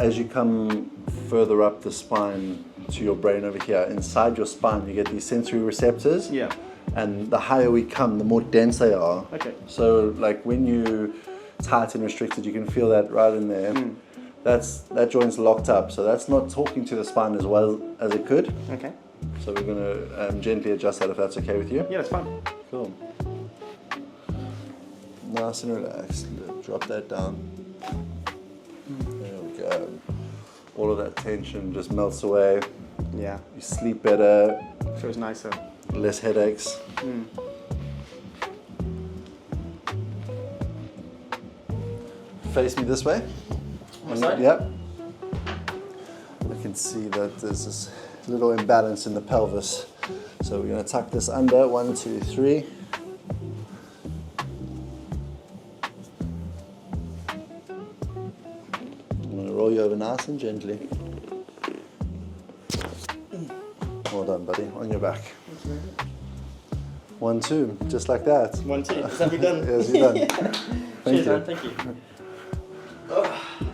as you come further up the spine to your brain over here, inside your spine, you get these sensory receptors. Yeah. And the higher we come, the more dense they are. Okay. So like when you tight and restricted, you can feel that right in there. That joint's locked up, so that's not talking to the spine as well as it could. Okay. So we're going to gently adjust that if that's okay with you. Yeah, that's fine. Cool. Nice and relaxed. Drop that down. There we go. All of that tension just melts away. Yeah. You sleep better. Feels nicer. Less headaches. Face me this way. My side? Yep. I can see that there's this little imbalance in the pelvis. So we're going to tuck this under. 1, 2, 3. I'm going to roll you over nice and gently. Well done, buddy. On your back. 1, 2, just like that. 1, 2. Is that we done? Yes, you're done. Cheers, man. Thank you. Oh.